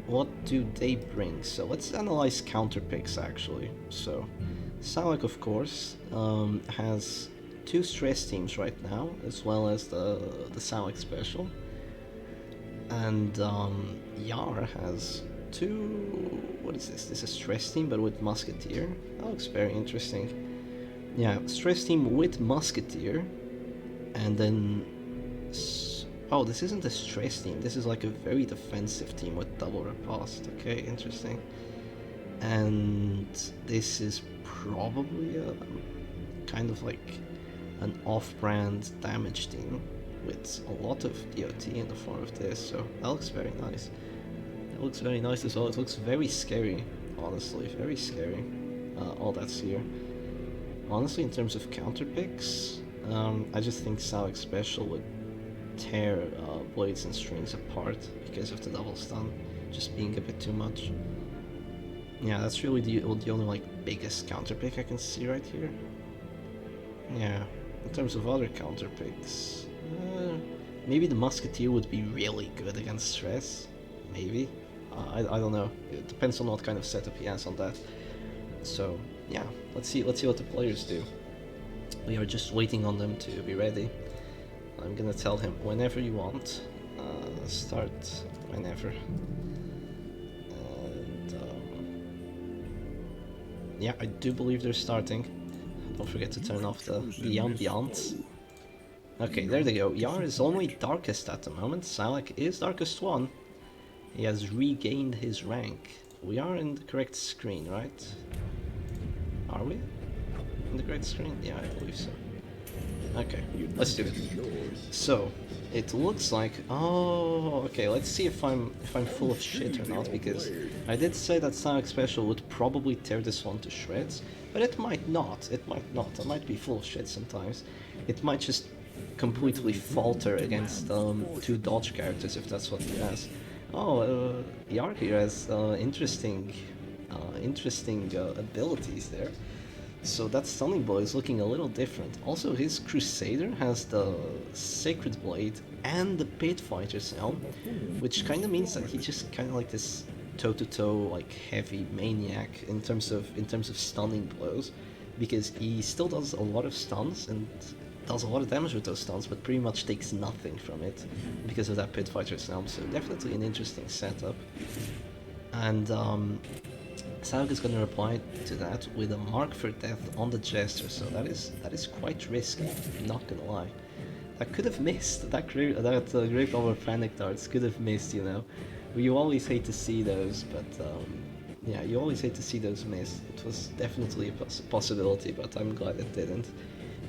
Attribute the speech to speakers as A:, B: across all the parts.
A: what do they bring? So let's analyze counter picks actually. So Scylaac, of course, has two stress teams right now, as well as the Scylaac special, and YAAR has two. What is this? This is a stress team, but with Musketeer. That looks very interesting. Yeah, stress team with Musketeer, and then oh, this isn't a stress team. This is like a very defensive team with double riposte. Okay, interesting. And this is probably a kind of like an off-brand damage team with a lot of DOT in the form of this. So that looks very nice. That looks very nice as well. It looks very scary, honestly, very scary. All that's here. Honestly, in terms of counter picks, I just think Scylaac special would tear Blades and Strings apart because of the double stun, just being a bit too much. Yeah, that's really the only like biggest counter pick I can see right here. Yeah, in terms of other counter picks, maybe the Musketeer would be really good against Stress. Maybe. I don't know. It depends on what kind of setup he has on that. So yeah, let's see what the players do. We are just waiting on them to be ready. I'm gonna tell him whenever you want. Start whenever. And yeah, I do believe they're starting. Don't forget to turn off the ambiance. Okay, there they go. YAAR is only Darkest at the moment. Scylaac is Darkest 1. He has regained his rank. We are in the correct screen, right? Are we? In the correct screen? Yeah, I believe so. Okay, let's do it. So, it looks like... Oh, okay, let's see if I'm full of shit or not, because I did say that Scylaac special would probably tear this one to shreds, but it might not. It might not. I might be full of shit sometimes. It might just completely falter against two dodge characters if that's what he has. Oh, YAAR here has interesting abilities there. So that Stunning Blow is looking a little different. Also, his Crusader has the Sacred Blade and the Pit Fighter's Helm, which kind of means that he just kind of like this toe-to-toe like heavy maniac in terms of stunning blows, because he still does a lot of stuns and does a lot of damage with those stuns, but pretty much takes nothing from it because of that Pit Fighter's Helm. So definitely an interesting setup. And Scylaac is going to reply to that with a Mark for Death on the Jester, so that is quite risky, I'm not gonna lie. That could have missed, that Grave Robber Panic Darts could have missed, you know. You always hate to see those, but yeah, you always hate to see those miss. It was definitely a possibility, but I'm glad it didn't.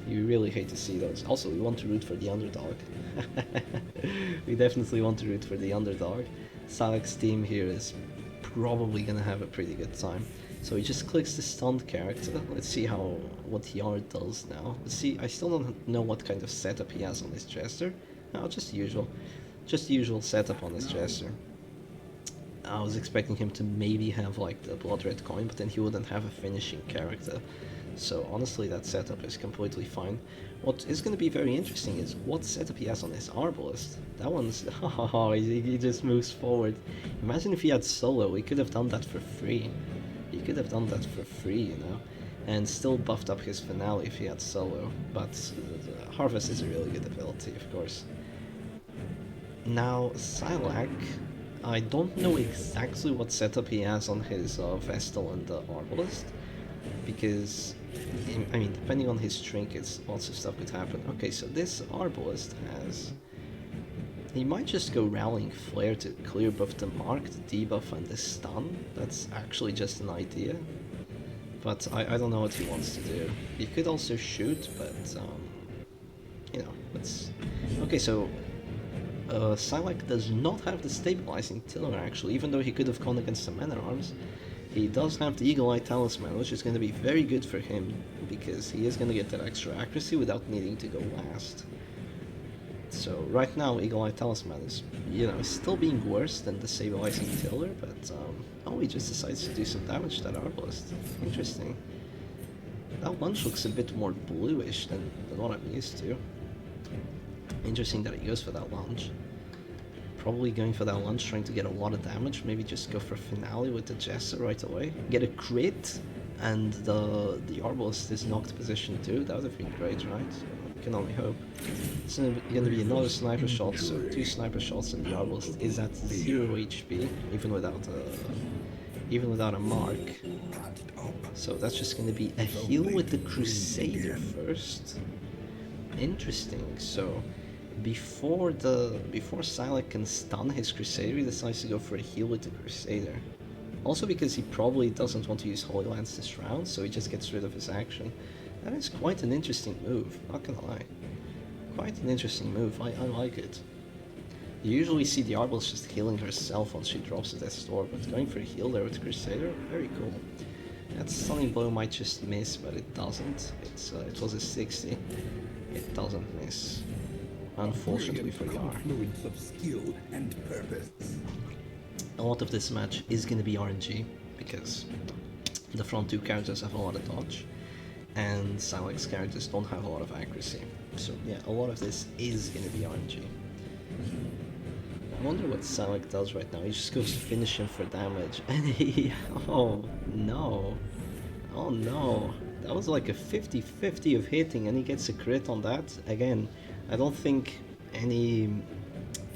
A: You really hate to see those. Also, we want to root for the underdog. We definitely want to root for the underdog. Scylac's team here is probably gonna have a pretty good time. So he just clicks the stunned character. Let's see what YAAR does now. Let's see. I still don't know what kind of setup he has on his Jester. No, just the usual setup on his Jester. I was expecting him to maybe have like the Blood Red Coin, but then he wouldn't have a finishing character. So honestly, that setup is completely fine. What is going to be very interesting is what setup he has on his Arbalist. That one's... oh, he just moves forward. Imagine if he had solo, he could have done that for free. He could have done that for free, you know, and still buffed up his finale if he had solo. But Harvest is a really good ability, of course. Now, Scylaac, I don't know exactly what setup he has on his Vestal and Arbalist, because, I mean, depending on his trinkets, lots of stuff could happen. Okay, so this Arbalist has... He might just go Rallying Flare to clear both the Mark, the debuff, and the stun. That's actually just an idea. But I don't know what he wants to do. He could also shoot, but, you know, let's... Okay, so... Scylaac does not have the Stabilizing Tiller, actually, even though he could have gone against the Man-at-Arms. He does have the Eagle Eye Talisman, which is going to be very good for him, because he is going to get that extra accuracy without needing to go last. So right now, Eagle Eye Talisman is, you know, still being worse than the Stabilizing Tiller, but oh, he just decides to do some damage to that Arbalist. Interesting. That lunge looks a bit more bluish than what I'm used to. Interesting that he goes for that lunge. Probably going for that lunge, trying to get a lot of damage. Maybe just go for finale with the Jester right away. Get a crit, and the Arbalist is knocked position too. That would have been great, right? So, can only hope. It's going to be another sniper shot, so 2 sniper shots, and the Arbalist is at 0 HP, even without a mark. So that's just going to be a heal with the Crusader first. Interesting. So before Scylaac can stun his Crusader, he decides to go for a heal with the Crusader. Also because he probably doesn't want to use Holy Lance this round, so he just gets rid of his action. That is quite an interesting move, not gonna lie. Quite an interesting move, I like it. You usually see the Arbalist just healing herself once she drops the Death's Door, but going for a heal there with Crusader, very cool. That Stunning Blow might just miss, but it doesn't. It was a 60. It doesn't miss. Unfortunately for YAAR. A lot of this match is going to be RNG, because the front 2 characters have a lot of dodge, and Scylaac's characters don't have a lot of accuracy. So yeah, a lot of this is going to be RNG. I wonder what Scylaac does right now. He just goes to finish him for damage, and he... oh no. Oh no. That was like a 50-50 of hitting, and he gets a crit on that. Again, I don't think any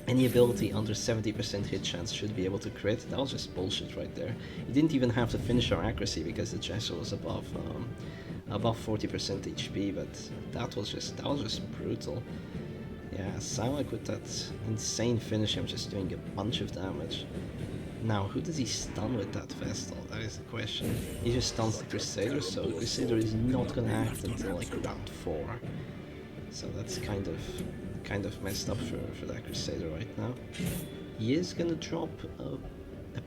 A: ability under 70% hit chance should be able to crit. That was just bullshit right there. He didn't even have to finish our accuracy because the Jester was above 40% HP, but that was just brutal. Yeah, Scylaac with that insane finish, I'm just doing a bunch of damage. Now, who does he stun with that Vestal? That is the question. He just stuns the Crusader, so the Crusader is not gonna act until like round 4. So that's kind of messed up for that Crusader right now. He is gonna drop a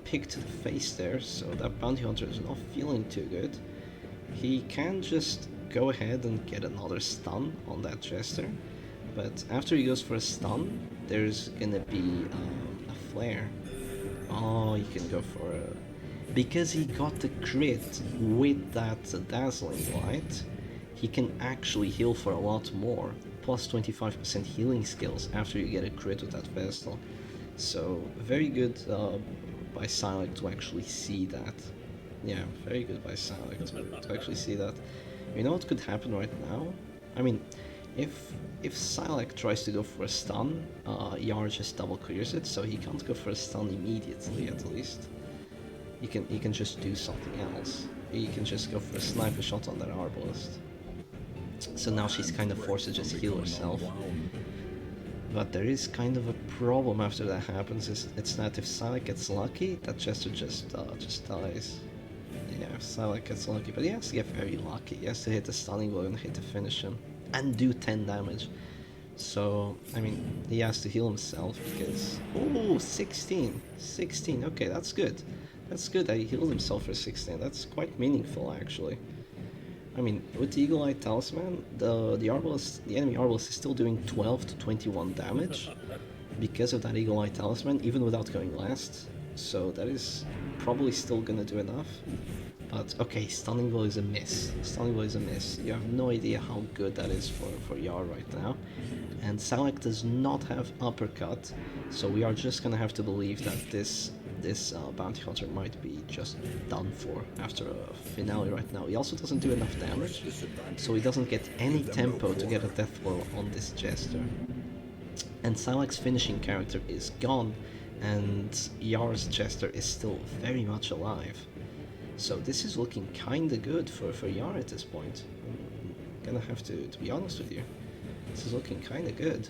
A: pick to the face there, so that Bounty Hunter is not feeling too good. He can just go ahead and get another stun on that Jester, but after he goes for a stun, there's gonna be a flare. Oh, he can go for a... because he got the crit with that Dazzling Light, he can actually heal for a lot more, plus 25% healing skills after you get a crit with that Vestal. So, very good by Scylaac to actually see that. Yeah, very good by Scylaac to actually see that. You know what could happen right now? I mean, if Scylaac tries to go for a stun, YAAR just double clears it, so he can't go for a stun immediately at least. He can just do something else. He can just go for a sniper shot on that Arbalist. So now she's kind of forced to just heal herself. But there is kind of a problem after that happens. It's that if Scylaac gets lucky, that Jester just dies. Yeah, if Scylaac gets lucky, but he has to get very lucky. He has to hit the stunning blow and hit the finish him, and do 10 damage. So, I mean, he has to heal himself because... oh, 16! 16, okay, that's good. That's good that he healed himself for 16. That's quite meaningful, actually. I mean, with the Eagle Eye Talisman, the enemy Arbalist is still doing 12 to 21 damage because of that Eagle Eye Talisman, even without going last. So that is probably still gonna do enough. But okay, Stunning Blow is a miss. Stunning Blow is a miss. You have no idea how good that is for YAAR right now. And Scylaac does not have Uppercut, so we are just gonna have to believe that this Bounty Hunter might be just done for after a finale right now. He also doesn't do enough damage, so he doesn't get any tempo to get a death blow on this Jester. And Scylac's finishing character is gone, and YAAR's Jester is still very much alive. So this is looking kinda good for YAAR at this point. I'm gonna have to be honest with you. This is looking kinda good.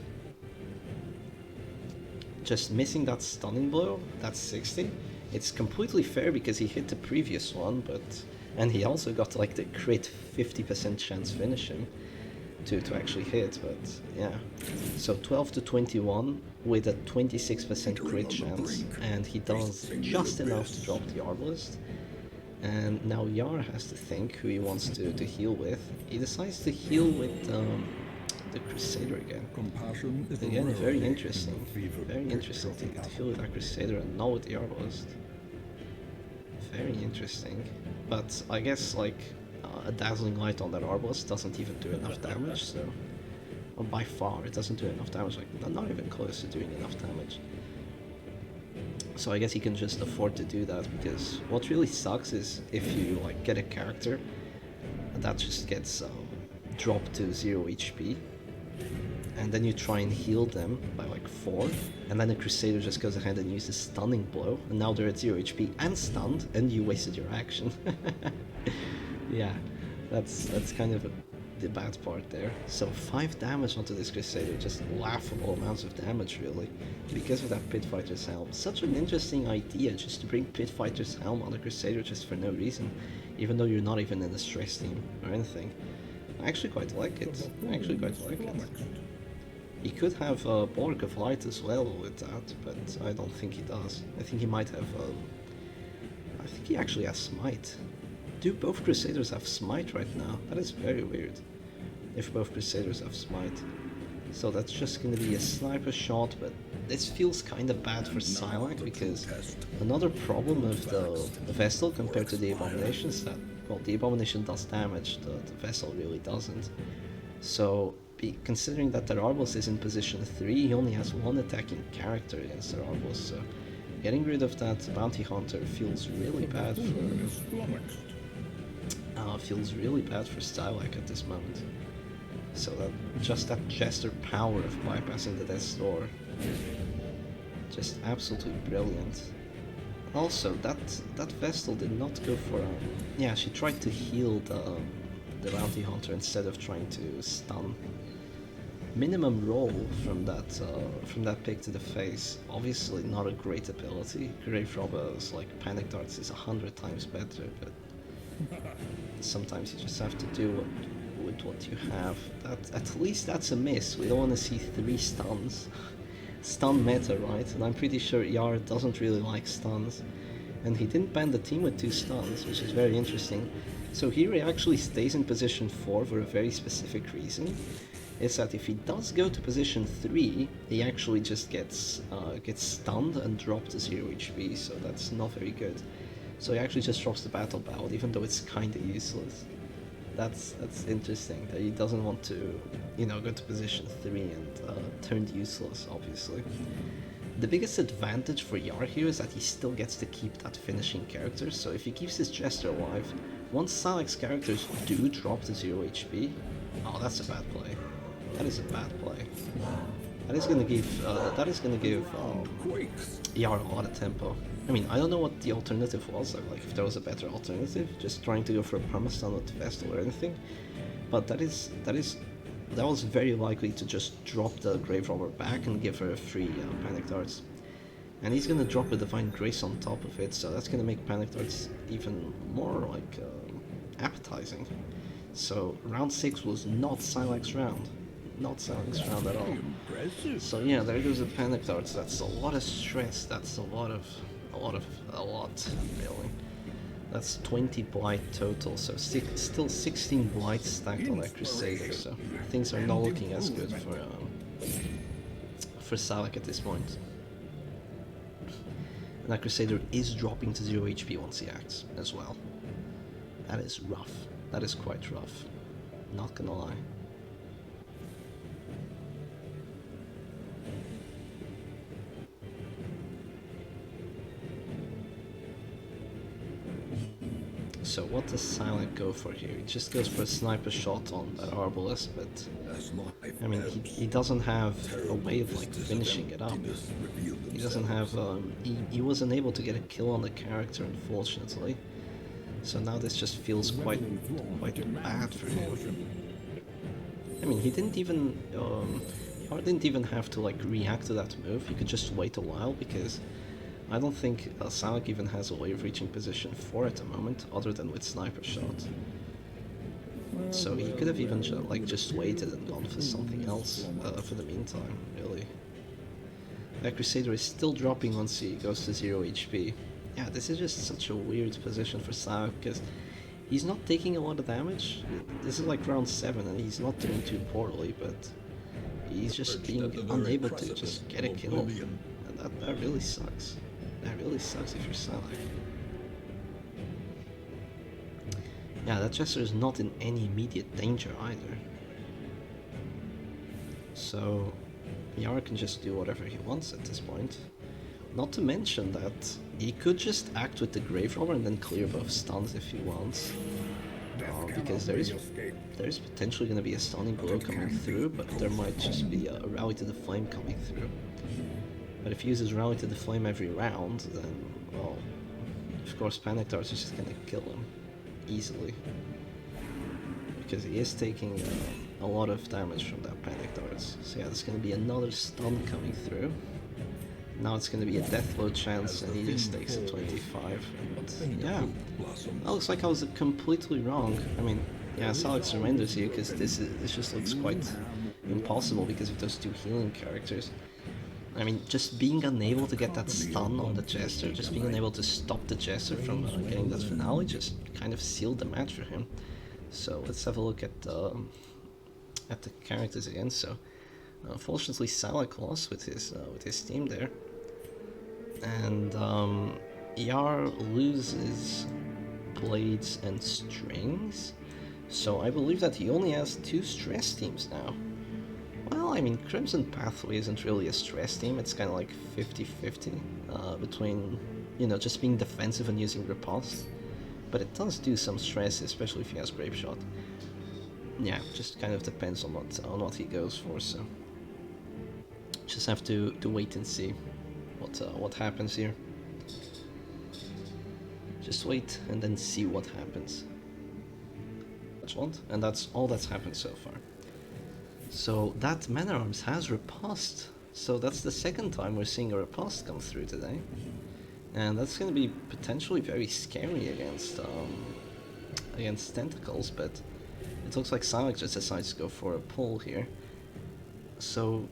A: Just missing that Stunning Blow, that's 60. It's completely fair because he hit the previous one, and he also got like the crit 50% chance finish him to actually hit, but yeah. So 12 to 21 with a 26% crit chance, and he does just enough to drop the Arbalist. And now YAAR has to think who he wants to heal with. He decides to heal with the Crusader again. Again, very interesting. Very interesting to heal with that Crusader and not with the Arbalist. Very interesting. But I guess like a Dazzling Light on that Arbalist doesn't even do enough damage, so... well, by far, it doesn't do enough damage, like not even close to doing enough damage. So I guess he can just afford to do that, because what really sucks is if you like get a character that just gets dropped to 0 HP, and then you try and heal them by like 4, and then the Crusader just goes ahead and uses Stunning Blow, and now they're at 0 HP and stunned, and you wasted your action. Yeah, that's kind of the bad part there. So 5 damage onto this Crusader, just laughable amounts of damage really, because of that Pit Fighter's Helm. Such an interesting idea, just to bring Pit Fighter's Helm on a Crusader just for no reason, even though you're not even in a stress team or anything. I actually quite like it. I actually quite like it. He could have Borg of Light as well with that, but I don't think he does. I think he might have... I think he actually has Smite. Do both Crusaders have Smite right now? That is very weird, if both Crusaders have Smite. So that's just going to be a sniper shot, but this feels kind of bad for Scylaac, because another problem of the Vestal compared to the Abomination is that, well, the Abomination does damage, the Vessel really doesn't. So, considering that Tararbos is in position 3, he only has 1 attacking character against Tararbos, so getting rid of that Bounty Hunter feels really bad for... feels really bad for Scylaac at this moment. So that just that Jester power of bypassing the Death's Door, just absolutely brilliant. Also, that Vestal did not go for yeah, she tried to heal the Bounty Hunter instead of trying to stun. Minimum roll from that pick to the face. Obviously not a great ability. Grave Robber's like Panic Darts is 100 times better, but sometimes you just have to do with what you have. At least that's a miss. We don't want to see 3 stuns. Stun meta, right? And I'm pretty sure YAAR doesn't really like stuns. And he didn't ban the team with 2 stuns, which is very interesting. So here he actually stays in position 4 for a very specific reason. Is that if he does go to position 3, he actually just gets stunned and dropped to 0 HP, so that's not very good. So he actually just drops the Battle Bout, even though it's kinda useless. That's interesting, that he doesn't want to, you know, go to position 3 and turn useless, obviously. The biggest advantage for YAAR here is that he still gets to keep that finishing character, so if he keeps his Jester alive, once Scylac's characters do drop to 0 HP, oh, that's a bad play. That is a bad play. That is gonna give YAAR a lot of tempo. I mean, I don't know what the alternative was, like if there was a better alternative, just trying to go for a permastun with Vestal or anything. But that was very likely to just drop the Grave Robber back and give her a free Panic Darts. And he's gonna drop a Divine Grace on top of it, so that's gonna make Panic Darts even more like appetizing. So round 6 was not Scylac's round. Not Scylac's round at all. So yeah, there goes the Panic Darts. That's a lot of stress. That's a lot, really. That's 20 blight total, so still 16 blights stacked on that Crusader, so things are not looking as good for Scylaac at this point. And that Crusader is dropping to 0 HP once he acts, as well. That is rough. That is quite rough. Not gonna lie. So what does Scylaac go for here? He just goes for a sniper shot on that Arbalest, but I mean he doesn't have a way of like finishing it up. He doesn't have he wasn't able to get a kill on the character, unfortunately. So now this just feels quite bad for him. I mean, he didn't even didn't even have to like react to that move. He could just wait a while, because I don't think Scylaac even has a way of reaching position 4 at the moment, other than with sniper shot. So he could have even just waited and gone for something else for the meantime, really. That Crusader is still dropping once he goes to 0 HP. Yeah, this is just such a weird position for Scylaac, because he's not taking a lot of damage. This is like round 7 and he's not doing too poorly, but he's just being unable to just get a kill. And that really sucks. That really sucks if you're Scylaac. Yeah, that Jester is not in any immediate danger either. So YAAR can just do whatever he wants at this point. Not to mention that he could just act with the Grave Robber and then clear both stuns if he wants. Because there's potentially going to be a stunning blow coming through, but there might just be a Rally to the Flame coming through. But if he uses Rally to the Flame every round, then, well, of course Panic Darts is just going to kill him easily. Because he is taking a lot of damage from that Panic Darts. So yeah, there's going to be another stun coming through. Now it's going to be a death blow chance, and he just takes a 25. And yeah, that looks like I was completely wrong. I mean, yeah, Scylaac surrenders here because this just looks quite impossible because of those two healing characters. I mean, just being unable to get that stun on the Jester, just being unable to stop the Jester from getting that finale, just kind of sealed the match for him. So let's have a look at the characters again. So unfortunately, Scylaac lost with his team there, and YAAR loses Blades and Strings. So I believe that he only has 2 stress teams now. Well, I mean, Crimson Pathway isn't really a stress team. It's kind of like 50-50 between, you know, just being defensive and using Riposte. But it does do some stress, especially if he has Grape Shot. Yeah, just kind of depends on what he goes for. So just have to wait and see what happens here. Just wait and then see what happens. And that's all that's happened so far. So that Man at Arms has Riposte. So that's the second time we're seeing a Riposte come through today. And that's going to be potentially very scary against Tentacles, but it looks like Scylaac just decides to go for a pull here. So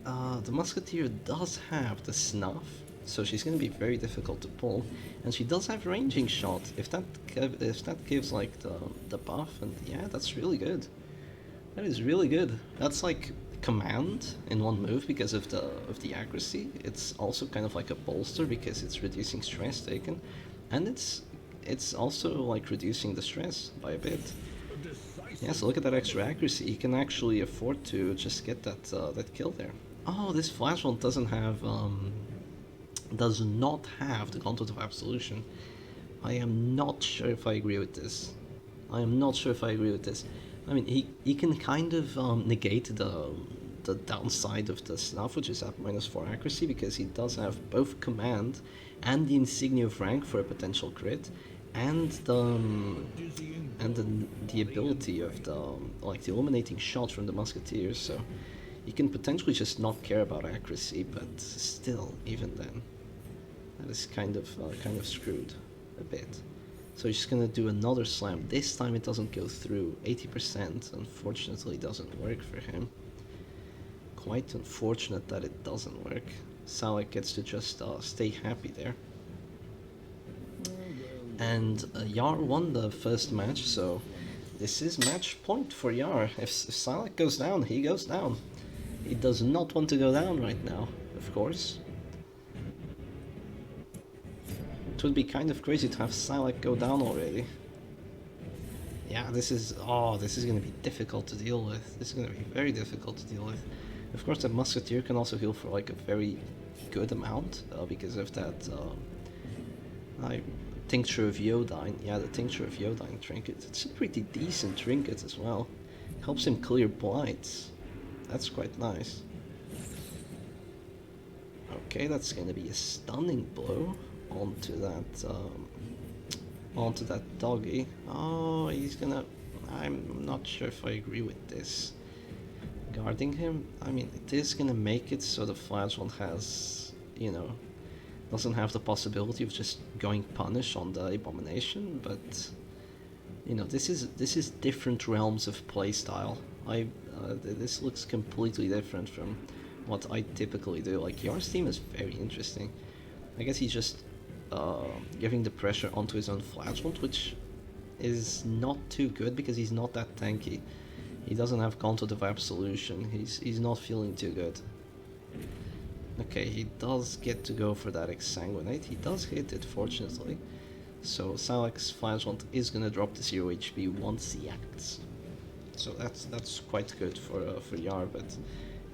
A: the Musketeer does have the Snuff, so she's going to be very difficult to pull, and she does have Ranging Shot. If that gives like the buff, and yeah, that's really good. That is really good. That's like command in one move because of the accuracy. It's also kind of like a bolster because it's reducing stress taken, and it's also like reducing the stress by a bit. Yeah, so look at that extra accuracy. He can actually afford to just get that kill there. Oh, this Flash one does not have the Gauntlet of Absolution. I am not sure if I agree with this. I mean, he can kind of negate the downside of the Snuff, which is at -4 accuracy, because he does have both command and the Insignia of Rank for a potential crit, and the ability of the illuminating shot from the Musketeers. So you can potentially just not care about accuracy, but still, even then, that is kind of screwed a bit. So he's just gonna do another slam. This time it doesn't go through. 80% unfortunately doesn't work for him. Quite unfortunate that it doesn't work. Scylaac gets to just stay happy there. And YAAR won the first match, so this is match point for YAAR. If Scylaac goes down, he goes down. He does not want to go down right now, of course. It would be kind of crazy to have Scylaac go down already. Yeah, this is going to be difficult to deal with. This is going to be very difficult to deal with. Of course, the Musketeer can also heal for like a very good amount because of that Tincture of Iodine. Yeah, the Tincture of Iodine trinket. It's a pretty decent trinket as well. Helps him clear blights. That's quite nice. Okay, that's going to be a stunning blow onto that doggy. Oh, he's gonna... I'm not sure if I agree with this. Guarding him? I mean, it is gonna make it so the Flagellant has, you know, doesn't have the possibility of just going punish on the Abomination, but, you know, this is different realms of playstyle. This looks completely different from what I typically do. Like, YAAR's team is very interesting. I guess he's just giving the pressure onto his own Flagellant, which is not too good because he's not that tanky. He doesn't have Gauntlet of Absolution. He's not feeling too good. Okay, he does get to go for that Exsanguinate. He does hit it, fortunately. So Scylax Flagellant is gonna drop to 0 HP once he acts. So that's quite good for YAAR, but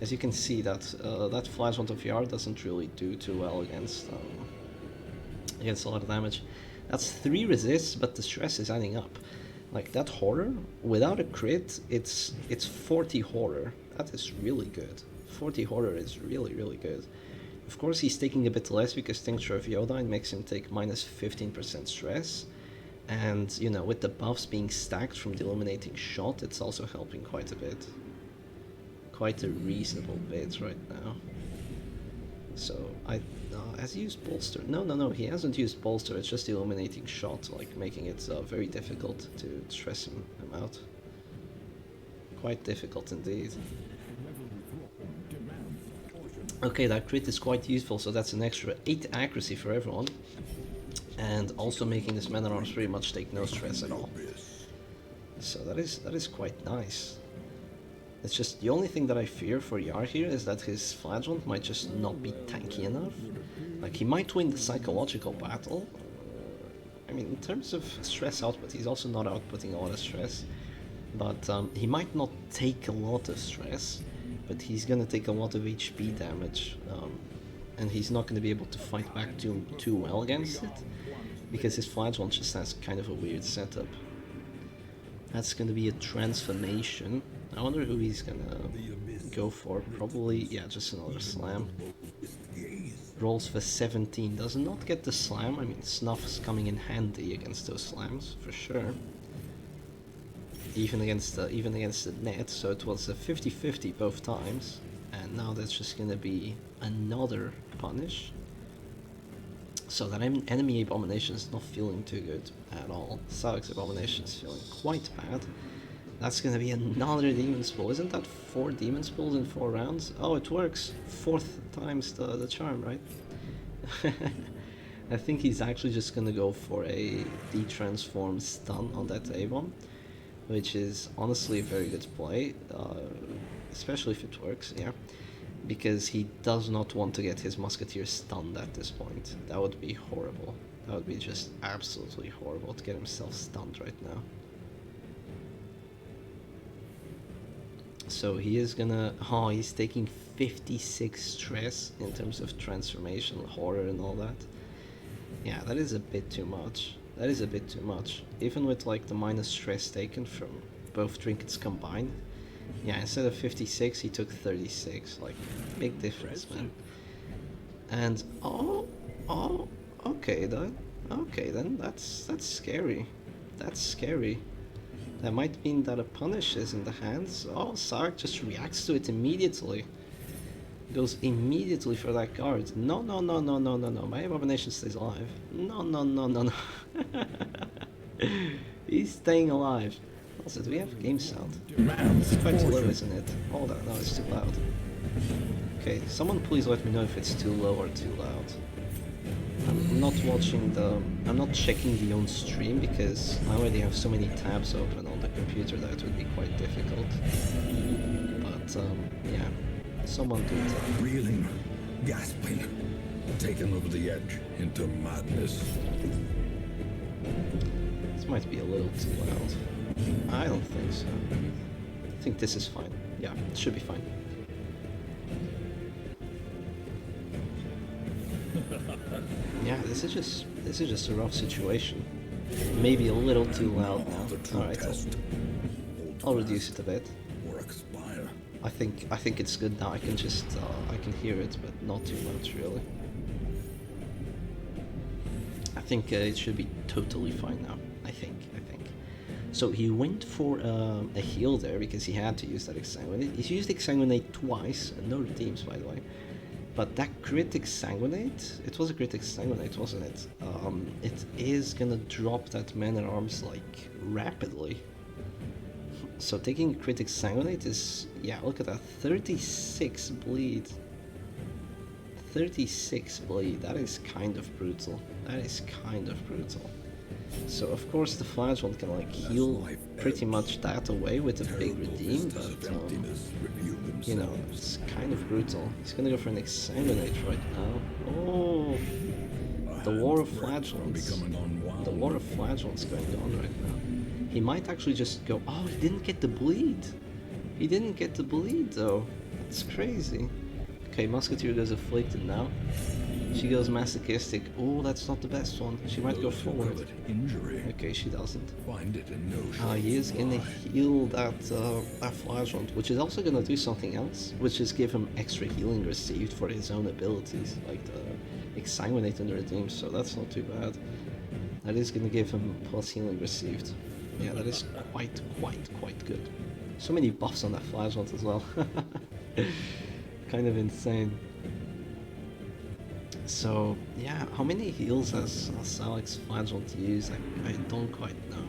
A: As you can see, that that flashpoint of YAAR doesn't really do too well against a lot of damage. That's 3 resists, but the stress is adding up. Like that horror, without a crit, it's 40 horror. That is really good. 40 horror is really, really good. Of course, he's taking a bit less because Tincture of Iodine makes him take minus 15% stress. And, you know, with the buffs being stacked from the Illuminating Shot, it's also helping quite a bit. Quite a reasonable bit right now. So, has he used Bolster? No, he hasn't used Bolster, it's just the Illuminating Shot, like, making it very difficult to stress him out. Quite difficult indeed. Okay, that crit is quite useful, so that's an extra 8 accuracy for everyone. And also making this Man at Arms pretty much take no stress at all. So that is quite nice. It's just the only thing that I fear for YAAR here is that his Flagellant might just not be tanky enough. Like, he might win the psychological battle. I mean, in terms of stress output, he's also not outputting a lot of stress. But he might not take a lot of stress, but he's gonna take a lot of HP damage. And he's not gonna be able to fight back too well against it, because his Flagellant just has kind of a weird setup. That's gonna be a transformation. I wonder who he's gonna go for. Probably, yeah, just another slam. Rolls for 17. Does not get the slam. I mean, Snuff's coming in handy against those slams, for sure. Even against the net, so it was a 50-50 both times. And now that's just gonna be another punish. So that enemy Abomination is not feeling too good at all. Scylaac Abomination is feeling quite bad. That's gonna be another Demon Spool. Isn't that 4 Demon Spools in 4 rounds? Oh, it works. 4th time's the charm, right? I think he's actually just gonna go for a de-transform stun on that Avon, which is honestly a very good play, especially if it works, yeah. Because he does not want to get his Musketeer stunned at this point. That would be horrible. That would be just absolutely horrible to get himself stunned right now. So he is gonna... Oh, he's taking 56 stress in terms of transformation, horror and all that. Yeah, that is a bit too much. That is a bit too much. Even with like the minus stress taken from both trinkets combined. Yeah, instead of 56, he took 36. Like, big difference, man. And okay then, that's scary. That's scary. That might mean that a punish is in the hands. Oh, Scylaac just reacts to it immediately. Goes immediately for that guard. No. My Abomination stays alive. No. He's staying alive. Also, do we have game sound? It's quite low, isn't it? Hold on, no, it's too loud. Okay, someone please let me know if it's too low or too loud. I'm not watching I'm not checking the on stream because I already have so many tabs open on the computer that it would be quite difficult. But, yeah. Someone do it.
B: Reeling, gasping, taken over the edge into madness.
A: This might be a little too loud. I don't think so. I think this is fine. Yeah, it should be fine. Yeah, this is just a rough situation. Maybe a little too loud now. Alright, I'll reduce it a bit. I think it's good now. I can just I can hear it, but not too much really. I think it should be totally fine now. I think. So he went for a heal there because he had to use that Exsanguinate. He's used Exsanguinate twice, and no redeems by the way. But that crit Exsanguinate, it was a crit Exsanguinate, wasn't it? It is gonna drop that Man at Arms like rapidly. So taking crit Exsanguinate is, yeah, look at that, 36 bleed. 36 bleed, that is kind of brutal. So of course the Flagellant can like heal pretty much that away with a big redeem, but you know, it's kind of brutal. He's gonna go for an Exsanguinate right now. Oh, the War of Flagellants. The War of Flagellants going on right now. He might actually just go, oh, he didn't get the bleed. He didn't get the bleed though. It's crazy. Okay, Musketeer goes Afflicted now. She goes Masochistic. Oh, that's not the best one. She might go
B: Those who
A: forward.
B: covet injury
A: Okay, she doesn't.
B: find it in no shape
A: He is
B: of
A: gonna
B: life.
A: heal that Flagellant, which is also gonna do something else, which is give him extra healing received for his own abilities, like the Exsanguinate and the Redeem, so that's not too bad. That is gonna give him plus healing received. Yeah, that is quite good. So many buffs on that Flagellant as well. Kind of insane. So, yeah, how many heals has Scylaac Flagellant used? I don't quite know.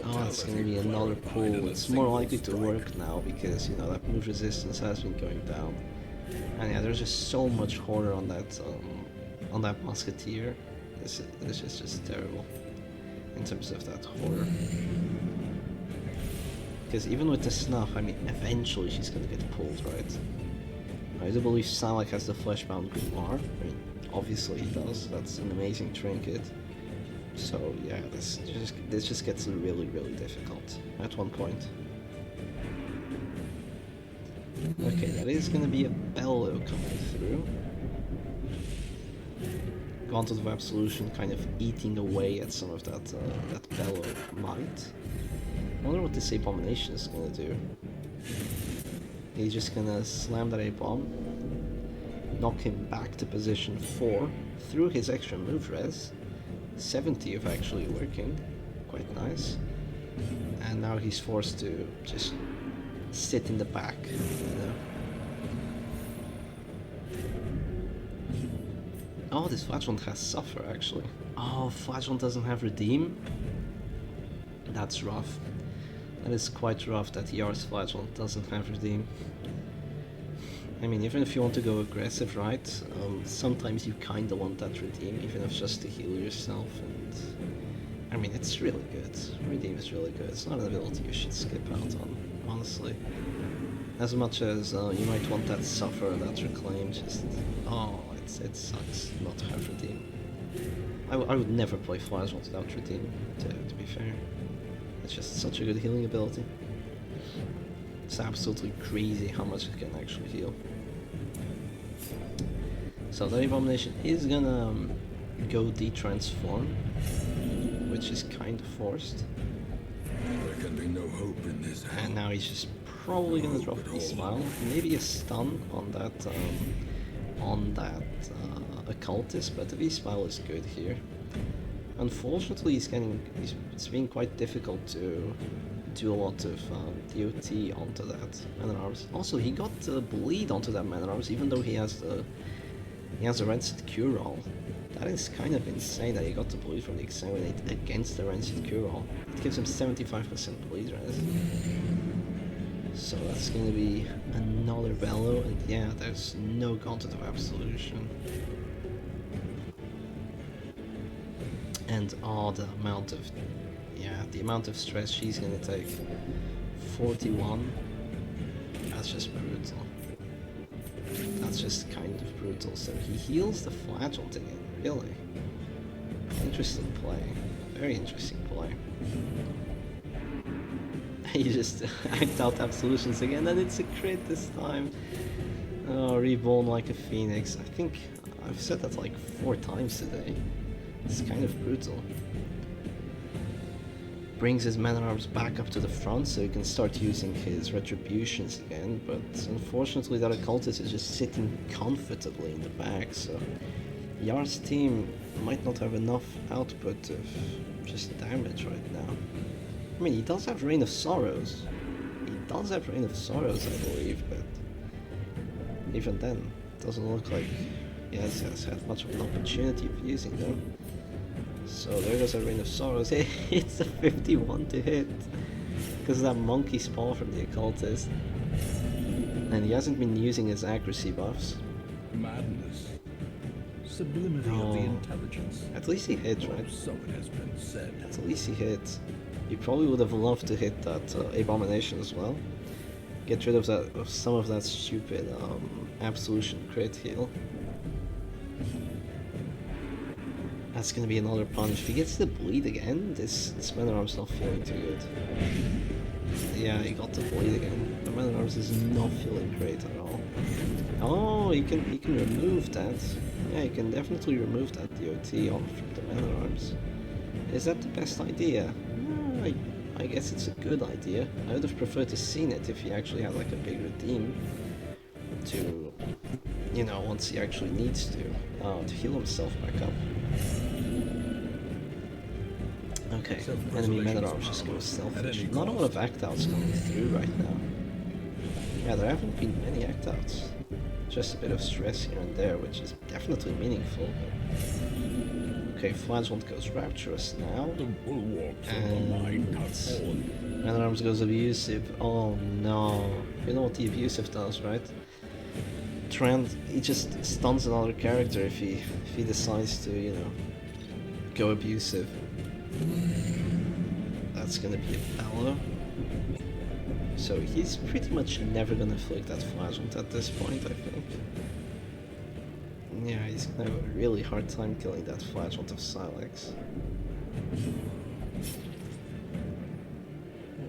A: Oh, it's gonna be another pull. It's more likely to work now because, you know, that move resistance has been going down. And yeah, there's just so much horror on that Musketeer. This is just terrible in terms of that horror. Because even with the snuff, I mean, eventually she's gonna get pulled, right? I do believe Scylaac has the Fleshbound Grimoire. I mean, obviously he does. That's an amazing trinket. So yeah, this just gets really difficult at one point. Okay, that is gonna be a Bellow coming through. Gauntlet of Absolution kind of eating away at some of that Bellow might. I wonder what this Abomination is gonna do. He's just gonna slam that A-bomb, knock him back to position 4 through his extra move res. 70 of actually working, quite nice. And now he's forced to just sit in the back, you know. Oh, this Flagellant has Suffer actually. Oh, Flagellant doesn't have Redeem? That's rough. That is quite rough that YAAR's Flagellant doesn't have Redeem. I mean, even if you want to go aggressive, right? Sometimes you kinda want that Redeem, even if just to heal yourself. And I mean, it's really good. Redeem is really good. It's not an ability you should skip out on, honestly. As much as you might want that Suffer, that Reclaim, just it sucks not to have Redeem. I would never play Flagellant without Redeem, to be fair. It's just such a good healing ability. It's absolutely crazy how much it can actually heal. So that Abomination is gonna go de-transform, which is kind of forced.
B: There can be no hope in this hell.
A: And now he's just probably gonna drop the Smile, maybe a stun on that Occultist, but the V-Smile is good here. Unfortunately, it's being quite difficult to do a lot of DOT onto that Man-at-Arms. Also, he got bleed onto that Man-at-Arms, even though he has the Rancid Cure-All. That is kind of insane that he got the bleed from the Exsanguinate against the Rancid Cure-All. It gives him 75% bleed res. So that's gonna be another Bellow, and yeah, there's no Gauntlet of Absolution. And the amount of stress she's gonna take. 41. That's just brutal. That's just kind of brutal. So he heals the Flagellant again, really. Interesting play. Very interesting play. He just act out Absolutions again, and it's a crit this time. Oh, reborn like a phoenix. I think I've said that like 4 times today. It's kind of brutal. Brings his Man-at-Arms back up to the front so he can start using his Retributions again, but unfortunately that Occultist is just sitting comfortably in the back, so YAAR's team might not have enough output of just damage right now. I mean, he does have Reign of Sorrows. I believe, but even then, it doesn't look like he has had much of an opportunity of using them. So there goes a Reign of Sorrows. It's a 51 to hit because of that Monkey Spawn from the Occultist. And he hasn't been using his accuracy buffs.
B: Madness. Sublimity of the intelligence.
A: At least he hit, right?
B: So it has been said.
A: At least he hit. He probably would have loved to hit that Abomination as well. Get rid of some of that stupid Absolution crit heal. That's gonna be another punch. If he gets the bleed again, this Man-at-Arm's not feeling too good. Yeah, he got the bleed again. Man-at-Arms is not feeling great at all. Oh, you can remove that. Yeah, you can definitely remove that DOT on from the Man-at-Arms. Is that the best idea? I guess it's a good idea. I would have preferred to seen it if he actually had like a big redeem to, you know, once he actually needs to heal himself back up. Okay, enemy Man-at-Arms just goes selfish. Not a lot of act-outs coming through right now. Yeah, there haven't been many act-outs. Just a bit of stress here and there, which is definitely meaningful. But... Okay, Flagellant goes Rapturous now. And... Man-at-Arms goes Abusive. Oh no. You know what the Abusive does, right? Trent, he just stuns another character if he decides to, you know, go Abusive. That's gonna be a Bellow. So he's pretty much never gonna flick that Flagellant at this point, I think. Yeah, he's gonna have a really hard time killing that Flagellant of Scylaac.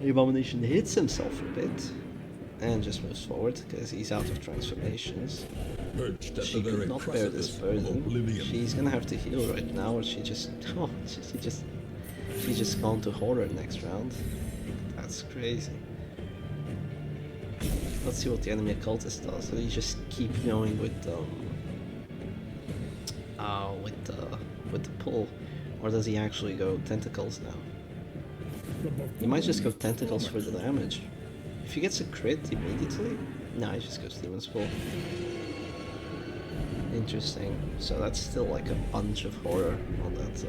A: The Abomination hits himself a bit and just moves forward because he's out of transformations. She could not bear this burden. She's gonna have to heal right now, or she just... Oh, she's just gone to Horror next round. That's crazy. Let's see what the enemy occultist does. So he just keep going with the pull, or does he actually go tentacles now? He might just go tentacles for the damage. If he gets a crit immediately, nah, he just goes Demon's Pull. Interesting. So that's still like a bunch of horror on that.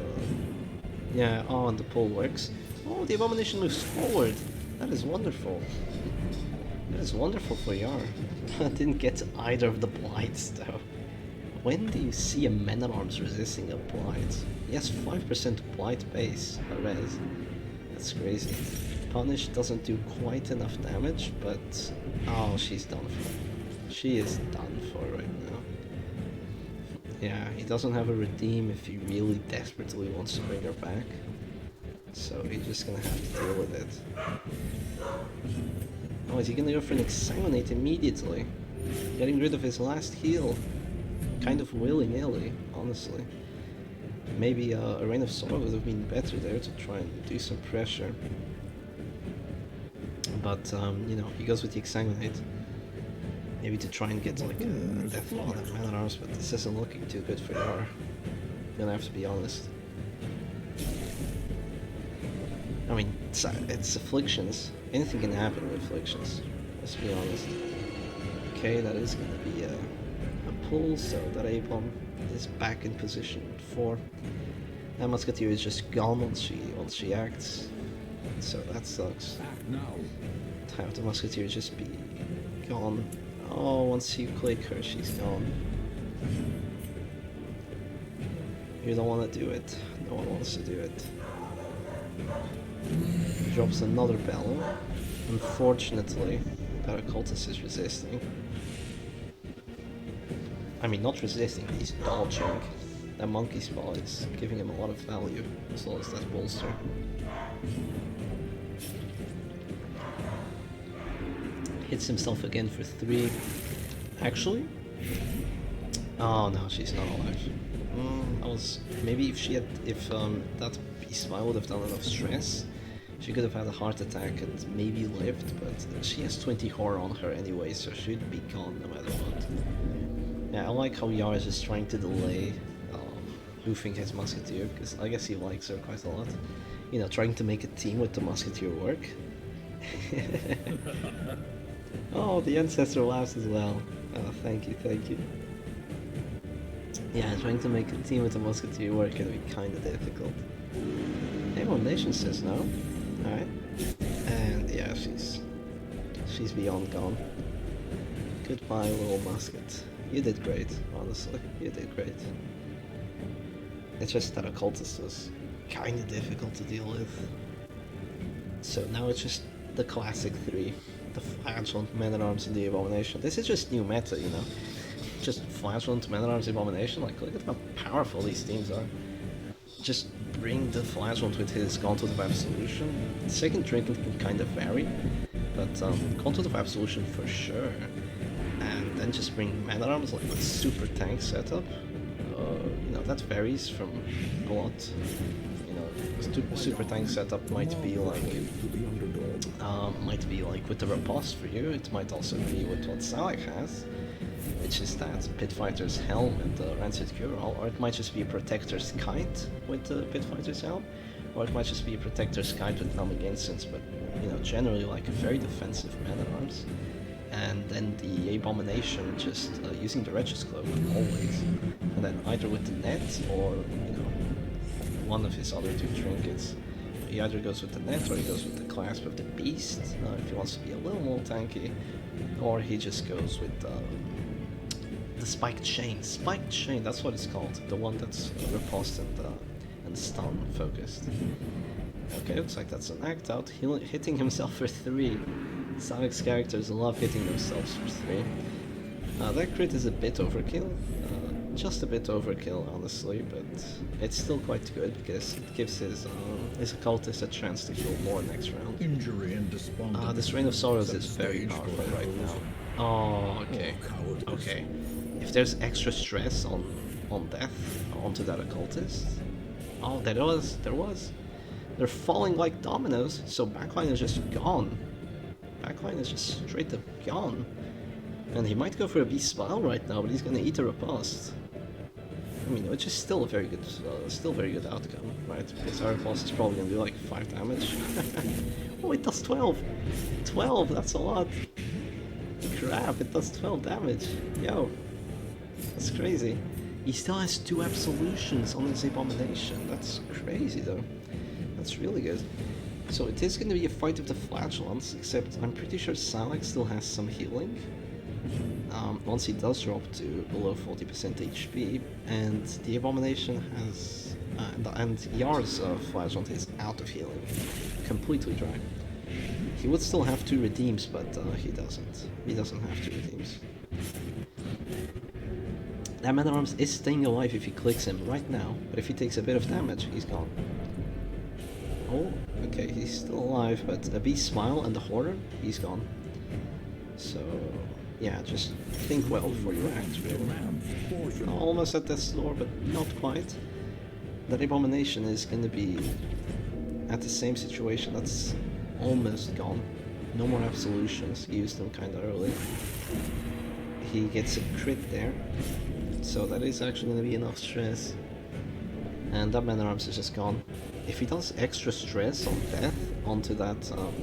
A: Yeah. Oh, and the pull works. Oh, the Abomination moves forward. That is wonderful. That is wonderful for YAAR. I didn't get either of the blights though. When do you see a Man-at-Arms resisting a blight? He has 5% blight base, res. That's crazy. Punish doesn't do quite enough damage, but... Oh, she's done for. She is done for right now. Yeah, he doesn't have a redeem if he really desperately wants to bring her back. So he's just gonna have to deal with it. Oh, is he gonna go for an Exsanguinate immediately? Getting rid of his last heal. Kind of willy-nilly, honestly. Maybe a Reign of Sorrow would have been better there to try and do some pressure. But, you know, he goes with the Exsanguinate. Maybe to try and get like a death on that Man-at-Arms, but this isn't looking too good for YAAR. I'm gonna have to be honest. I mean, it's Afflictions. Anything can happen with Afflictions. Let's be honest. Okay, that is gonna be a pull, so that A-bomb is back in position 4. That Musketeer is just gone once she acts. So that sucks. Have the Musketeer just be gone. Oh, once you click her, she's gone. You don't want to do it. No one wants to do it. He drops another Bellow. Unfortunately, that Occultist is resisting. I mean, not resisting, he's dodging. That Monkey Spell is giving him a lot of value, as well as that Bolster. Hits himself again for 3. Actually? Oh no, she's not alive. Maybe if that Beastfile would have done enough stress, she could have had a heart attack and maybe lived, but she has 20 horror on her anyway, so she'd be gone no matter what. Yeah, I like how YAAR is just trying to delay hoofing his Musketeer, because I guess he likes her quite a lot. You know, trying to make a team with the Musketeer work. Oh, the Ancestor laughs as well. Oh, thank you, thank you. Yeah, trying to make a team with the Musketeer work can be kind of difficult. Abomination says no. Alright. And yeah, she's beyond gone. Goodbye, little musket. You did great, honestly. You did great. It's just that Occultist was kind of difficult to deal with. So now it's just the classic 3. The Flagellant, Man-at-Arms, and the Abomination. This is just new meta, you know. Just Flagellant, Man-at-Arms, Abomination. Like, look at how powerful these teams are. Just bring the Flagellant with his Gauntlet of Absolution. Second Trinket can kind of vary, but Content of Absolution for sure. And then just bring Man-at-Arms like with super tank setup. You know, that varies from a lot. You know, super tank setup might be like with the Riposte for you. It might also be with what Scylaac has, which is that Pit Fighter's Helm and the Rancid Cure-All, or it might just be a Protector's Kite with the Pit Fighter's Helm, or it might just be a Protector's Kite with Numbing Instance, but you know, generally like a very defensive Man-at-Arms. And then the Abomination just using the Wretch's Cloak always, and then either with the net or, you know, one of his other two trinkets. He either goes with the net or he goes with the Clasp of the Beast if he wants to be a little more tanky, or he just goes with the Spiked Chain. Spiked Chain, that's what it's called, the one that's riposte and stun focused. Okay, looks like that's an act out, hitting himself for 3. Sylac's characters love hitting themselves for 3. That crit is a bit overkill, just a bit overkill honestly, but it's still quite good because it gives his occultist a chance to heal more next round.
B: Injury and despondency.
A: This Rain of Sorrows is very powerful right now. Oh, okay. Okay. If there's extra stress on death onto that occultist. Oh, there was. They're falling like dominoes, so backline is just gone. Backline is just straight up gone. And he might go for a Beast Smile right now, but he's gonna eat a Riposte. I mean, which is still a very good outcome, right? Because our Riposte is probably gonna do like 5 damage. Oh, it does 12! 12, that's a lot! Crap, it does 12 damage. Yo, that's crazy. He still has 2 Absolutions on his Abomination. That's crazy though. That's really good. So it is going to be a fight of the Flagellants, except I'm pretty sure Scylaac still has some healing. Once he does drop to below 40% HP, and the Abomination has... and YAAR's Flagellant is out of healing. Completely dry. He would still have 2 redeems, but he doesn't. He doesn't have 2 redeems. That Man-at-Arms is staying alive if he clicks him right now, but if he takes a bit of damage, he's gone. Oh, okay, he's still alive, but a Beast Smile and the Hoarder, he's gone. So, yeah, just think well before you act, really. Almost at death's door, but not quite. That Abomination is going to be at the same situation, that's almost gone. No more Absolutions, he used them kind of early. He gets a crit there, so that is actually going to be enough stress. And that Man-at-Arms is just gone. If he does extra stress on death onto that...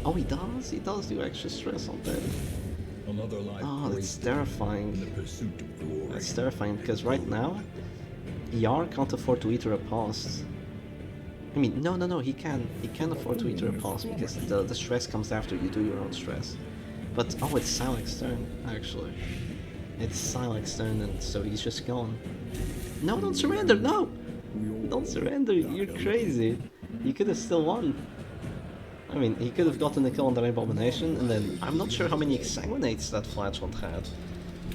A: oh, he does do extra stress on death. Oh, that's terrifying. That's terrifying, because right now, YAAR can't afford to eat a Riposte. I mean, no, he can afford to eat a Riposte, because the stress comes after you do your own stress. But, oh, it's Scylac's turn, actually. It's Scylac's turn, and so he's just gone. No, don't surrender, no! Don't surrender, you're crazy. He could have still won. I mean, he could have gotten the kill on that Abomination, and then I'm not sure how many Exsanguinates that Flagellant had.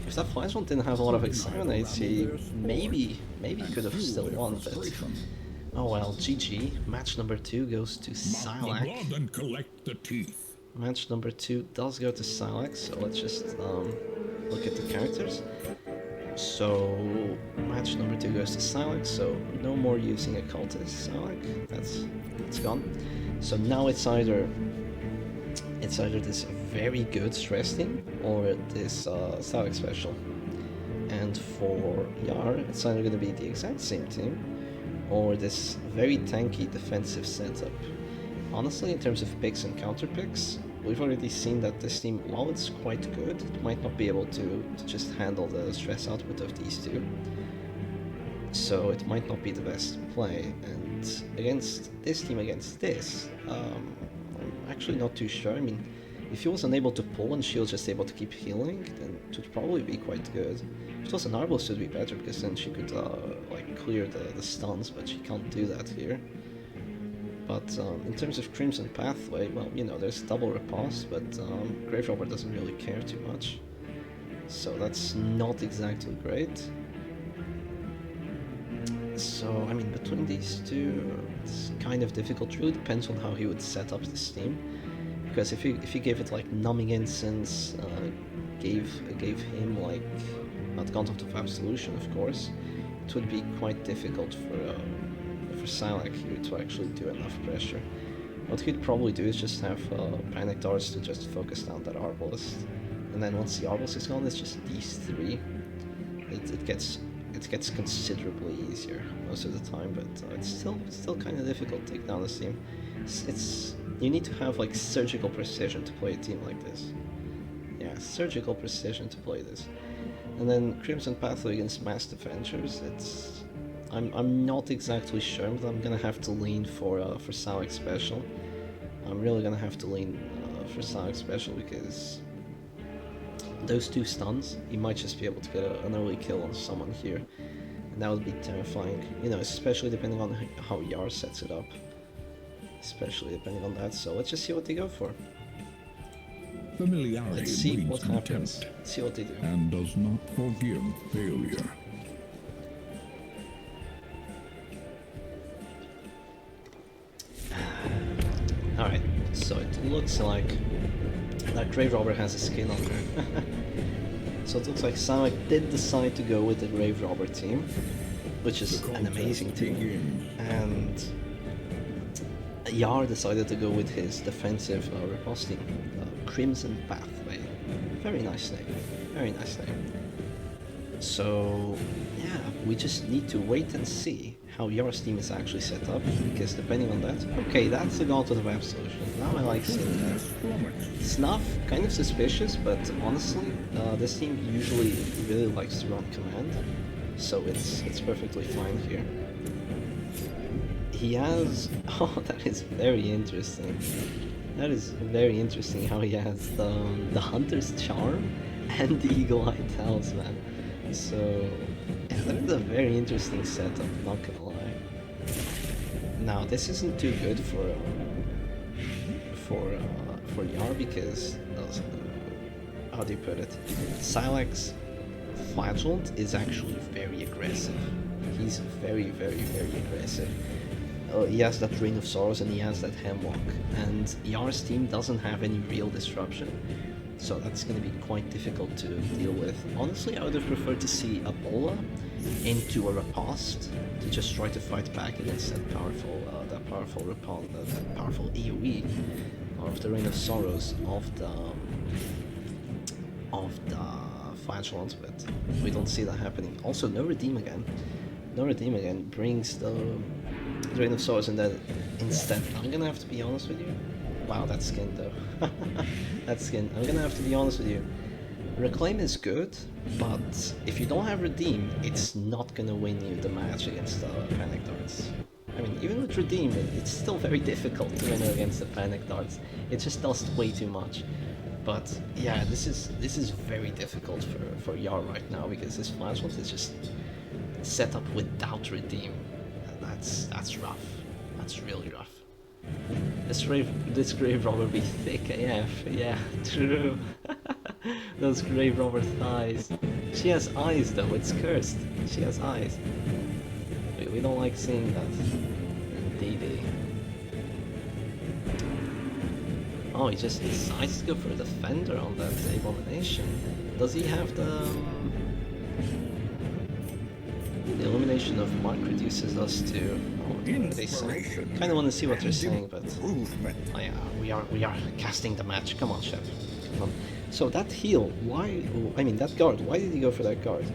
A: If that Flagellant didn't have a lot of Exsanguinates, he maybe could have still won, but... Oh well, GG. Match number 2 goes to Scylaac. Match number 2 does go to Scylaac, so let's just look at the characters. So, match number 2 goes to Scylaac, so no more using Occultist Scylaac, it's gone. So now it's either this very good stress team or this Scylaac special. And for YAAR, it's either going to be the exact same team or this very tanky defensive setup. Honestly, in terms of picks and counter picks, we've already seen that this team, while it's quite good, it might not be able to just handle the stress output of these two. So it might not be the best play, and against this team, against this, I'm actually not too sure. I mean, if he was unable to pull and she was just able to keep healing, then it would probably be quite good. If it was an Arbos, it would be better, because then she could like clear the stuns, but she can't do that here. But in terms of Crimson Pathway, well, you know, there's double riposte, but Grave Robber doesn't really care too much. So that's not exactly great. So, I mean, between these two, it's kind of difficult. It really depends on how he would set up this team. Because if you gave it like numbing incense, gave him like not Gauntlet of Absolution, of course, it would be quite difficult for Scylaac here to actually do enough pressure. What he'd probably do is just have Panic Darts to just focus down that Arbalest, and then once the Arbalest is gone, it's just these three. It gets considerably easier most of the time, but it's still kind of difficult to take down this team. You need to have like surgical precision to play a team like this. Yeah, surgical precision to play this. And then Crimson Pathway against Masked Avengers. I'm not exactly sure, but I'm gonna have to lean for Scylaac Special. I'm really gonna have to lean for Scylaac Special because those two stuns, you might just be able to get an early kill on someone here, and that would be terrifying. You know, especially depending on how YAAR sets it up. Especially depending on that. So let's just see what they go for.
B: Familiarity
A: Let's see
B: breeds
A: what happens.
B: contempt
A: Let's see what they do.
B: and does not forgive failure.
A: Alright, so it looks like that Grave Robber has a skin on her. So it looks like Scylaac did decide to go with the Grave Robber team, which is an amazing team. And YAAR decided to go with his defensive riposte team, Crimson Pathway. Very nice name. Very nice name. So yeah, we just need to wait and see how YAAR's team is actually set up, because depending on that... Okay, that's the Gauntlet of Absolution. Now I like seeing that. Snuff, kind of suspicious, but honestly, this team usually really likes to run command, so it's perfectly fine here. He has... Oh, that is very interesting. That is very interesting how he has the Hunter's Charm and the Eagle Eye Talisman. So, yeah, that is a very interesting setup, not gonna lie. Now, this isn't too good for YAAR because, how do you put it? Scylax Flagellant is actually very aggressive. He's very, very, very aggressive. He has that Ring of Sorrows and he has that Hemlock, and YAAR's team doesn't have any real disruption, so that's going to be quite difficult to deal with. Honestly, I would have preferred to see a Bola into a Riposte to just try to fight back against that powerful AoE of the Ring of Sorrows of the Flagellant, but we don't see that happening. Also, no Redeem again. No Redeem again brings the Ring of Sorrows, and then instead, I'm gonna have to be honest with you. Wow, that skin though. That skin. I'm gonna have to be honest with you. Reclaim is good, but if you don't have Redeem, it's not gonna win you the match against Panic Darts. I mean, even with Redeem, it's still very difficult to win against the Panic Darts. It just does way too much. But yeah, this is very difficult for YAAR right now, because this Flagellant is just set up without Redeem. That's rough. That's really rough. This Grave Robber be thick AF. Yeah, true. Those Grave Robber thighs. She has eyes though, it's cursed. She has eyes. We don't like seeing that. Indeed. Oh, he just decides to go for the Defender on that Abomination. Does he have the Illumination of Mark reduces us to... Oh, they say. Kind of want to see what they're saying, but... Oh yeah, we are casting the match. Come on, Chef. Come on. So that heal, why... I mean, that guard, why did he go for that guard?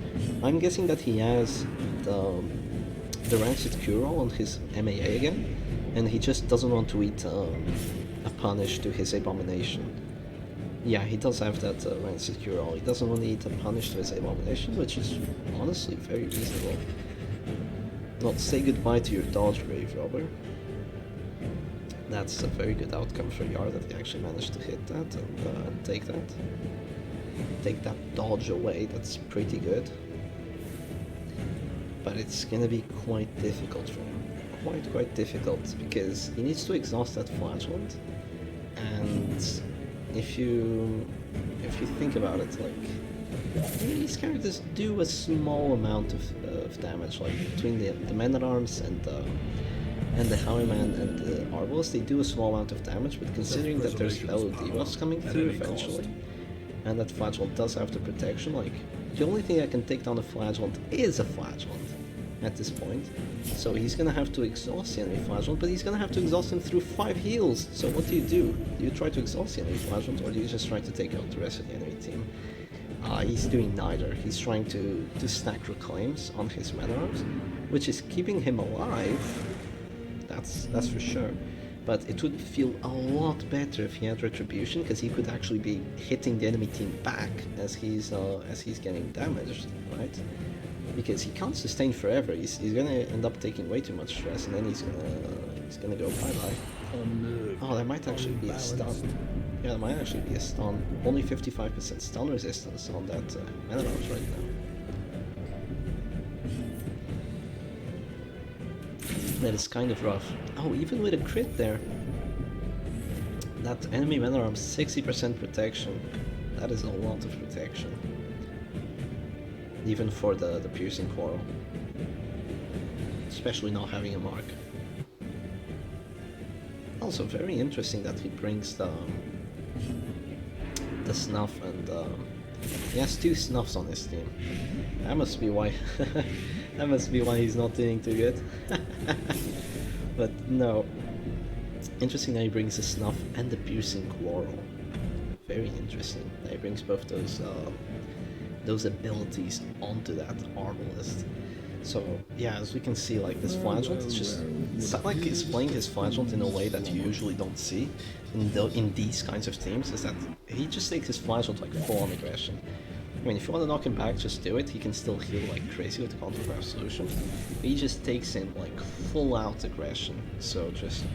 A: I'm guessing that he has the Rancid Cure on his MAA again, and he just doesn't want to eat a punish to his Abomination. Yeah, he does have that Rancid Cure. He doesn't want to eat a punish to his Abomination, which is honestly very reasonable. Not say goodbye to your dodge, Grave Robber. That's a very good outcome for YAAR, that he actually managed to hit that and take that. Take that dodge away, that's pretty good. But it's gonna be quite difficult for him. Quite difficult, because he needs to exhaust that Flagellant, and if you think about it, like, these characters do a small amount of damage, like between the Men-at-Arms and And the Highwayman and the Arbalest, they do a small amount of damage, but considering that there's fellow debuffs coming through eventually, and that Flagellant does have the protection, like, the only thing that can take down a Flagellant is a Flagellant at this point. So he's gonna have to exhaust the enemy Flagellant, but he's gonna have to exhaust him through 5 heals. So what do? Do you try to exhaust the enemy Flagellant, or do you just try to take out the rest of the enemy team? He's doing neither. He's trying to stack reclaims on his mana arms, which is keeping him alive. That's for sure. But it would feel a lot better if he had retribution, because he could actually be hitting the enemy team back as he's getting damaged, right? Because he can't sustain forever. He's gonna end up taking way too much stress, and then he's gonna go bye bye. Oh, that might actually be a stun. Yeah, that might actually be a stun. Only 55% stun resistance on that mana arms right now. That is kind of rough. Oh, even with a crit there. That enemy mana arms 60% protection. That is a lot of protection. Even for the piercing quarrel. Especially not having a mark. Also very interesting that he brings the snuff, and he has 2 snuffs on his team. That must be why that must be why he's not doing too good. But no. Interesting that he brings the snuff and the piercing quarrel. Very interesting that he brings both those abilities onto that Arbalest. So yeah, as we can see, like, this Flagellant is just, Scylaac is playing his Flagellant in a way that you usually don't see in these kinds of teams, is that he just takes his Flagellant like full on aggression. I mean, if you want to knock him back, just do it. He can still heal like crazy with the Counter Solution. But he just takes in like full out aggression. So just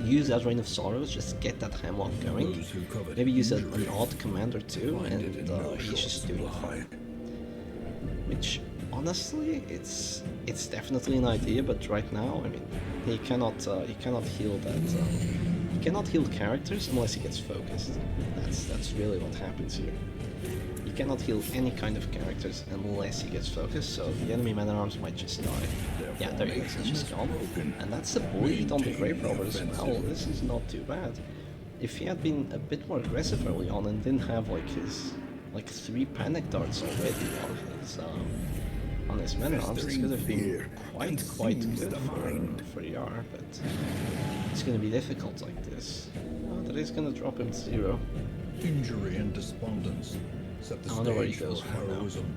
A: use that Rain of Sorrows, just get that Hemlock going. Maybe use an odd command or two, and he's just doing fine. Which, honestly, it's definitely an idea, but right now, I mean, he cannot heal that. He cannot heal characters unless he gets focused. That's really what happens here. He cannot heal any kind of characters unless he gets focused, so the enemy man at arms might just die. Yeah, there he is, he's just gone. And that's a bleed on the Grave Robber as well. This is not too bad. If he had been a bit more aggressive early on and didn't have like his 3 panic darts already on his man at arms, this could have been quite good for YAAR, but it's gonna be difficult like this. Oh, that is gonna drop him 0.
B: Injury and despondence set the stage for heroism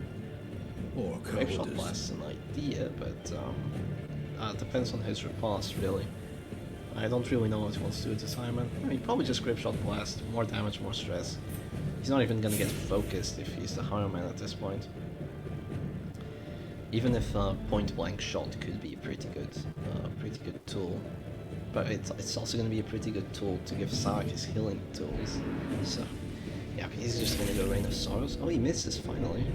B: or
A: Grave Shot
B: cowardice.
A: Blast is an idea, but depends on his repulse, really. I don't really know what he wants to do with this Highman. I mean, probably just Grave Shot Blast, more damage, more stress. He's not even gonna get focused if he's the Highman at this point. Even if point blank shot could be a pretty good tool, but it's also gonna be a pretty good tool to give Scylaac his healing tools. So yeah, he's just gonna go Rain of Sorrows. Oh, he misses finally.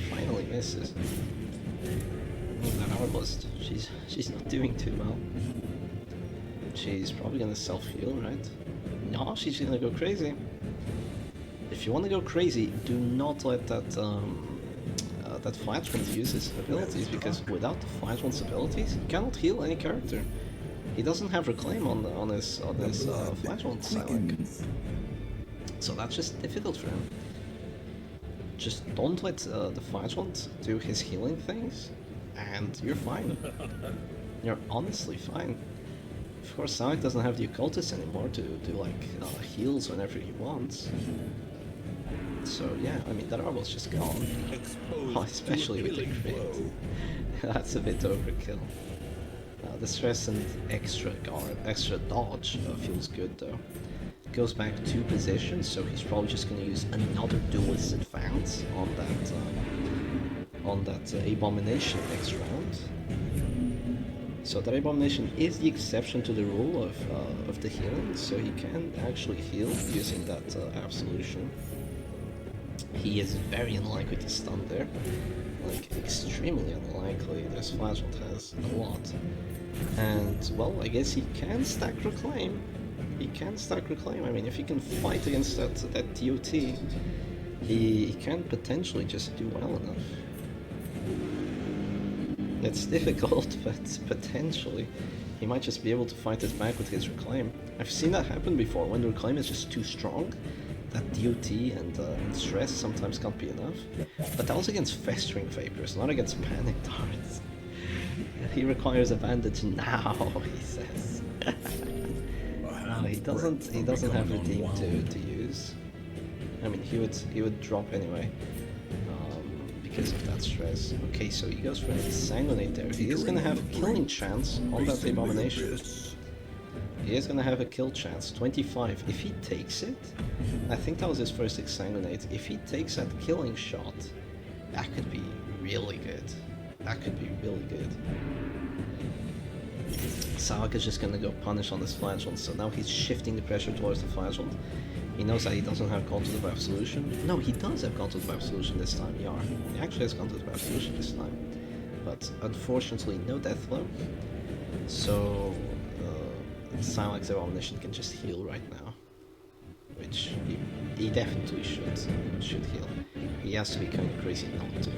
A: Finally misses. Oh, that Arbalest, she's not doing too well. She's probably gonna self-heal, right? No, she's gonna go crazy. If you want to go crazy, do not let that that Flagellant use his abilities, because without the Flagellant's abilities, he cannot heal any character. He doesn't have Reclaim on his Flagellant Scylaac. So that's just difficult for him. Just don't let the Flagellant do his healing things, and you're fine. You're honestly fine. Of course, Scylaac doesn't have the Occultist anymore to do like heals whenever he wants. So yeah, I mean, that Arbal's just gone. Oh, especially with the crit. That's a bit overkill. The stress and extra dodge feels good though. Goes back 2 positions, so he's probably just going to use another Duelist Advance on that Abomination next round. So that Abomination is the exception to the rule of the healing, so he can actually heal using that Absolution. He is very unlikely to stun there, like extremely unlikely. This Flagellant has a lot. And, well, I guess he can stack Reclaim. He can stack Reclaim. I mean, if he can fight against that TOT, he can potentially just do well enough. It's difficult, but potentially he might just be able to fight it back with his Reclaim. I've seen that happen before, when the Reclaim is just too strong, that DOT and stress sometimes can't be enough. But that was against Festering Vapors, not against Panic Darts. He requires a bandage now, he says. No, he doesn't have Redeem to use. I mean, he would drop anyway. Because of that stress. Okay, so he goes for a Sanguinate there. He is gonna have a killing chance on that Abomination. He is gonna have a kill chance, 25. If he takes it, I think that was his first Exsanguinate. If he takes that killing shot, that could be really good. That could be really good. Scylaac is just gonna go punish on this Flagellant, so now he's shifting the pressure towards the Flagellant. He knows that he doesn't have Content of Absolution. No, he does have Content of Absolution this time, YAAR. He actually has Content of Absolution this time. But unfortunately, no Death Blow. So, Scylac's Abomination can just heal right now. Which he definitely should heal. He has to be kind of crazy not to.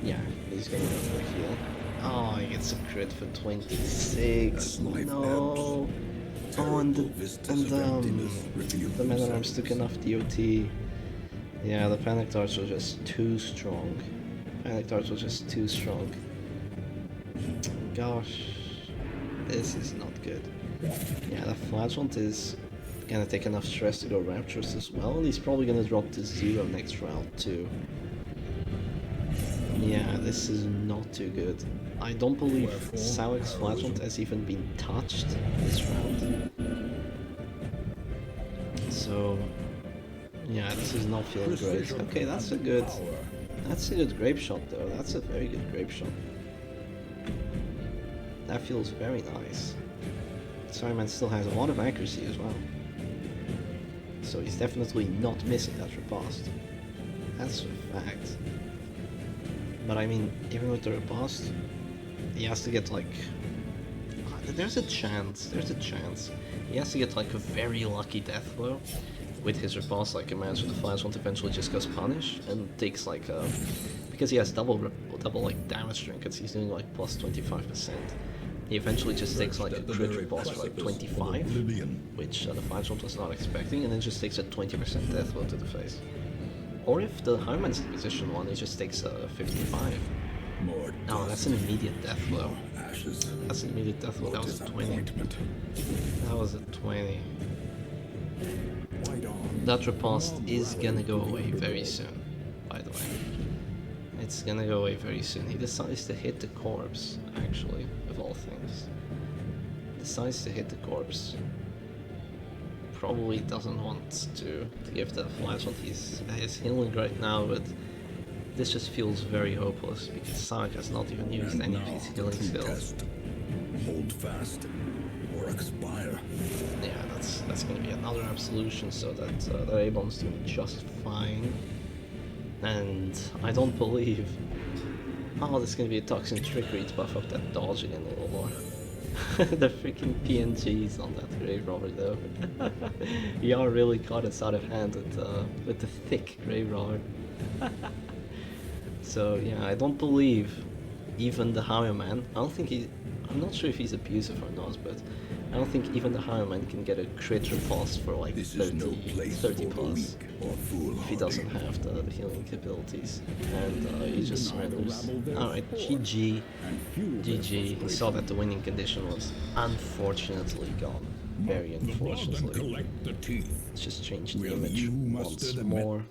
A: Yeah, he's gonna go for a heal. Oh, he gets a crit for 26. No. Oh, and the Man-at-Arms took enough DOT. Yeah, the Panic Darts were just too strong. Panic Darts were just too strong. Gosh, this is not good. Yeah, the Flagellant is gonna take enough stress to go Rapturous as well, and he's probably gonna drop to 0 next round too. Yeah, this is not too good. I don't believe Scylac's Flagellant has even been touched this round. So, yeah, this is not feeling great. Okay, that's a good grape shot though. That's a very good grape shot. That feels very nice. Cyberman still has a lot of accuracy as well. So he's definitely not missing that riposte. That's a fact. But I mean, even with the riposte, he has to get like... There's a chance. He has to get like a very lucky death blow with his riposte. Like imagine the Flagellant eventually just goes punish and takes like because he has double like damage trinkets, he's doing like plus 25%. He eventually just takes like a crit riposte for like 25, which the Flagellant was not expecting, and then just takes a 20% death blow to the face. Or if the Highman's in position 1, he just takes a 55. No, that's an immediate death blow. That's an immediate death blow. That was a 20. That was a 20. That riposte is gonna go away very soon, by the way. It's gonna go away very soon. He decides to hit the corpse, actually, of all things. Decides to hit the corpse. Probably doesn't want to give the Flagellant his healing right now, but this just feels very hopeless because Scylaac has not even used any of his healing skills.
B: Hold fast or expire.
A: Yeah, that's gonna be another absolution, so that the Abon's doing just fine. And I don't believe... Oh, this is gonna be a Toxin Trickery to buff up that dodge again a little more. The freaking PNGs on that Grave Robber though. YAAR really caught us out of hand with the thick Grave Robber. So yeah, I don't believe even the Highman, I'm not sure if he's abusive or not, but I don't think even the Highman can get a crit riposte for like 30 plus if he doesn't have the healing capabilities. And he just surrenders. Alright, GG. GG. He saw that the winning condition was unfortunately gone. Very unfortunately. Let's just change the image once more.